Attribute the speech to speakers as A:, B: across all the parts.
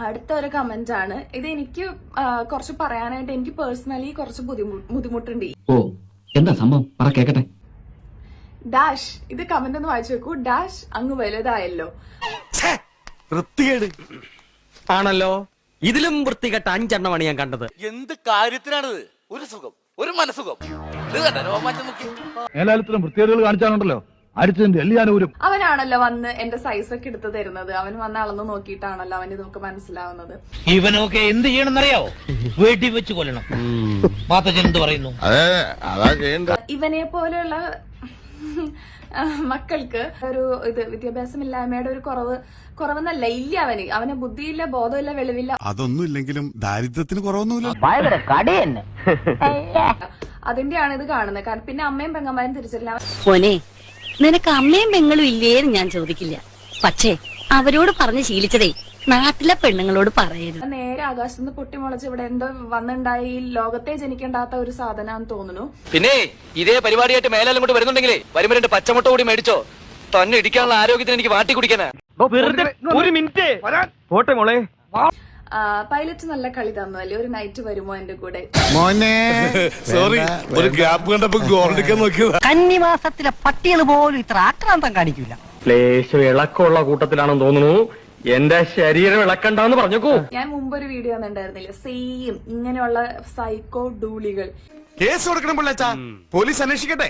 A: അടുത്ത ഒരു കമന്റ് ആണ് ഇത്. എനിക്ക് കുറച്ച് പറയാനായിട്ട് എനിക്ക് പേഴ്സണലി കുറച്ച് ബുദ്ധിമുട്ടുണ്ട്.
B: ഓ എന്താ സംഭവം പറ കേക്കട്ടെ.
A: ഡാഷ് ഇത് കമന്റ് ഒന്ന് വായിച്ചു നോക്കൂ. ഡാഷ് അങ്ങ് വലുതായല്ലോ.
C: ആണല്ലോ, ഇതിലും വൃത്തികെട്ട 5 എണ്ണമാണ് ഞാൻ കണ്ടത്.
D: എന്ത് കാര്യത്തിനാണിത്? ഒരു സുഖം, ഒരു മനസുഖം. ഇത് കണ്ട രോമാഞ്ചം നോക്കി.
E: മേലാലത്തിലും വൃത്തികേടുകൾ കാണിച്ചാണുണ്ടല്ലോ അടിച്ചതിന്റെ എല്ലാവരും.
A: അവനാണല്ലോ വന്ന് എന്റെ സൈസ് ഒക്കെ എടുത്തു തരുന്നത്. അവൻ വന്ന് അളന്ന് നോക്കിയിട്ടാണല്ലോ അവന് ഇതൊക്കെ മനസ്സിലാവുന്നത്.
F: ഇവനൊക്കെ എന്ത് ചെയ്യണമെന്നറിയാവോ? വീട്ടിൽ വെച്ച് കൊല്ലണം. മാത്തച്ഛൻ എന്ത് പറയുന്നു?
A: ഇവനെ പോലെയുള്ള മക്കൾക്ക് ഒരു വിദ്യാഭ്യാസമില്ലായ്മയുടെ ഒരു കുറവെന്നല്ല, ഇല്ല. അവന് ബുദ്ധിയില്ല, ബോധമില്ല, വെളിവില്ല.
G: അതൊന്നും ഇല്ലെങ്കിലും ദാരിദ്ര്യത്തിന് കുറവൊന്നുമില്ല.
A: അതിന്റെയാണ് ഇത് കാണുന്നത്. കാരണം പിന്നെ അമ്മയും പെങ്ങന്മാരും തിരിച്ചില്ല.
H: മോനെ, നിനക്ക് അമ്മയും പെങ്ങളും ഇല്ലേന്ന് ഞാൻ ചോദിക്കില്ല, പക്ഷേ അവരോട് പറഞ്ഞ് ശീലിച്ചതേ നാട്ടിലെ പെണ്ണുങ്ങളോട് പറയരുത്.
A: നേരെ ആകാശത്ത് നിന്ന് പൊട്ടിമുളച്ച് ഇവിടെ എന്തോ വന്നുണ്ടായി ലോകത്തെ ജനിക്കേണ്ടാത്ത ഒരു സാധനം തോന്നുന്നു.
C: പിന്നെ ഇതേ പരിപാടിയായിട്ട് മേലെല്ലാം കൂടി വരുന്നുണ്ടെങ്കിലേ വരുമ്പോ 2 പച്ചമുട്ട കൂടി മേടിച്ചോ. തന്നെ ഇടിക്കാനുള്ള ആരോഗ്യത്തിന് എനിക്ക് വാട്ടി കുടിക്കാനാ.
F: ഒരു മിനിറ്റ് പോട്ടെ മോളെ.
A: പൈലറ്റ് നല്ല കളി തന്നു അല്ലേ? ഒരു നൈറ്റ് വരുമോ എന്റെ കൂടെ?
G: മോനെ സോറി, ഒരു ഗ്യാപ്പ് കണ്ടപ്പോ ഗോൾഡിക്കാൻ നോക്കിയതാ.
H: കന്നിമാസത്തിലെ പട്ടികൾ പോലും ഇത്ര ആക്രാന്തം കാണിക്കില്ല.
C: ലേശം ഇളക്കമുള്ള കൂട്ടത്തിലാണെന്ന് തോന്നുന്നു. എന്റെ ശരീരം ഇളക്കണ്ടെന്ന് പറഞ്ഞേക്കൂ.
A: ഞാൻ മുമ്പൊരു വീഡിയോ ഒന്നുണ്ടായിരുന്നില്ല, സെയിം ഇങ്ങനെയുള്ള സൈക്കോ ഡൂളികൾ.
G: കേസ് കൊടുക്കണം പിള്ളേച്ചാ, പോലീസ് അന്വേഷിക്കട്ടെ.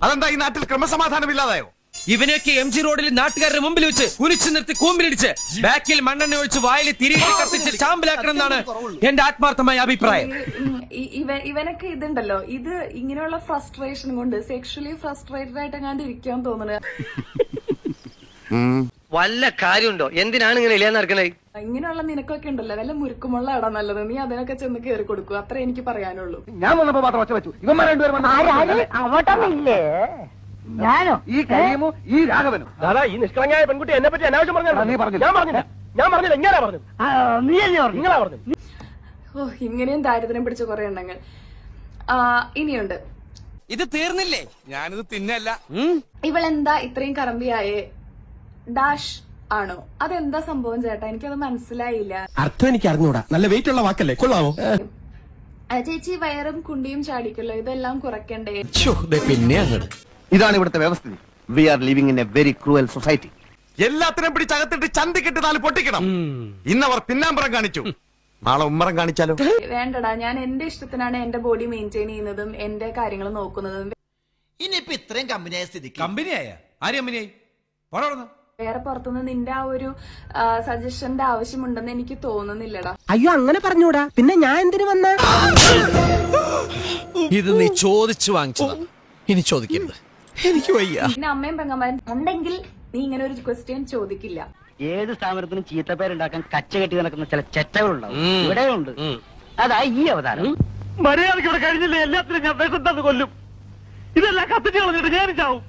G: അതെന്താ ഈ നാട്ടിൽ ക്രമസമാധാനം ഇല്ലാതായോ?
C: ഇവനെയൊക്കെ MG റോഡിൽ നാട്ടുകാരുടെ മുമ്പിൽ വെച്ച് കുനിച്ചു നിർത്തി കൂമ്പിലിടിച്ച് ബാക്കിൽ മണ്ണെണ്ണ ഒഴിച്ച് വായിൽ തിരികെ കത്തിച്ച് ചാമ്പലാക്കണം എന്നാണ് എന്റെ ആത്മാർത്ഥമായ അഭിപ്രായം.
A: ഇവനൊക്കെ ഇതുണ്ടല്ലോ, ഇത് ഇങ്ങനെയുള്ള ഫ്രസ്ട്രേഷൻ കൊണ്ട് സെക്ഷലി ഫ്രസ്ട്രേറ്റഡ് ആയിട്ട് എങ്ങാണ്ട് ഇരിക്കാൻ തോന്നുന്നത്.
C: വല്ല കാര്യമുണ്ടോ? എന്തിനാണ് ഇങ്ങനെ ഇല്ലാന്ന് നടക്കണേ?
A: ഇങ്ങനെയുള്ള നിനക്കൊക്കെ ഉണ്ടല്ലോ, വല്ല മുരുക്കുമുള്ള ഇടാ നല്ലത്. നീ അതിനൊക്കെ ചെന്ന് കയറി കൊടുക്കും, അത്ര എനിക്ക് പറയാനുള്ളൂ.
E: ഞാൻ വന്നപ്പോ മാത്രം ഒച്ച വെച്ചു. ഇവന്മാർ
H: അവട്ടമില്ലേ? ഞാനോ?
E: ഈ കഴിയുമോ ഈ രാഘവനും.
F: ദാദാ, ഈ നിഷ്കളങ്കയായ പെൺകുട്ടി എന്നെ പറ്റി അനാവശ്യം പറഞ്ഞു.
E: നീ പറഞ്ഞു.
F: ഞാൻ പറഞ്ഞില്ല. ഇങ്ങനെ പറഞ്ഞു.
H: നീ തന്നെ പറഞ്ഞു.
F: നിങ്ങളാ പറഞ്ഞു.
A: ഓ, ഇങ്ങനെയും ദാരിദ്ര്യം പിടിച്ച കുറെ എണ്ണങ്ങൾ ഇനിയുണ്ട്.
C: ഇത് തീർന്നില്ലേ?
G: ഞാനിത് തിന്നല്ല.
A: ഇവളെന്താ ഇത്രയും കറമ്പിയായേ? ഡാഷ് ആണോ? അതെന്താ സംഭവം ചേട്ടാ? എനിക്കത് മനസ്സിലായില്ല.
C: അർത്ഥം എനിക്ക് അറിഞ്ഞൂടാ. നല്ല വെയിറ്റ് ഉള്ള വാക്കല്ലേ, കൊള്ളാമോ?
A: ചേച്ചി വയറും കുണ്ടിയും ചാടിക്കല്ലോ, ഇതെല്ലാം കുറയ്ക്കണ്ടേ?
C: പിന്നെ അങ്ങോട്ട്
E: ഇതാണ് ഇവിടുത്തെ വ്യവസ്ഥിതി. We are living in a very cruel society.
G: എല്ലാത്തിനും പിടിച്ചകത്തിട്ട് ചന്തിക്കിട്ട് 4 പൊട്ടിക്കണം. ഇന്നവർ പിന്നാമ്പറം കാണിച്ചു, നാളെ ഉമ്മറം കാണിച്ചാലോ?
A: വേണ്ടടാ, ഞാൻ എന്റെ ഇഷ്ടത്തിനാണ് എന്റെ ബോഡി മെയിൻറ്റെയിൻ ചെയ്യുന്നതും എന്റെ കാര്യങ്ങൾ നോക്കുന്നതും.
D: ഇനിയിപ്പോ ഇത്രയും കമ്പനിയായ സ്ഥിതിക്ക്
C: കമ്പനിയായ ആര് കമ്പനിയായി?
A: വേറെ പുറത്തുനിന്ന് നിന്റെ ആ ഒരു സജഷന്റെ ആവശ്യമുണ്ടെന്ന് എനിക്ക് തോന്നുന്നില്ലടാ.
H: അയ്യോ, അങ്ങനെ പറഞ്ഞൂടാ. പിന്നെ ഞാൻ എന്തിനു വന്ന?
C: ഇത് നീ ചോദിച്ചു വാങ്ങിച്ചതാ, ഇനി ചോദിക്കരുത്. എനിക്ക് വയ്യ.
A: പിന്നെ അമ്മയും പെങ്ങന്മാരും ഉണ്ടെങ്കിൽ നീ ഇങ്ങനെ ഒരു ക്വസ്റ്റ്യൻ ചോദിക്കില്ല.
H: ഏത് സ്ഥാപനത്തിനും ചീത്തപ്പേരുണ്ടാക്കാൻ കച്ച കെട്ടി നടക്കുന്ന ചില ചെറ്റകളുണ്ടാവും. ഇവിടെ ഉണ്ട്. അതാ ഈ അവതാരം.
F: മര്യാദയ്ക്ക് ഇവിടെ കഴിഞ്ഞില്ലേ എല്ലാത്തിനും ഞാൻ വിശന്നത് കൊല്ലും. ഇതെല്ലാം കത്തിച്ച് കളഞ്ഞിട്ട് ഞാൻ ചാവും.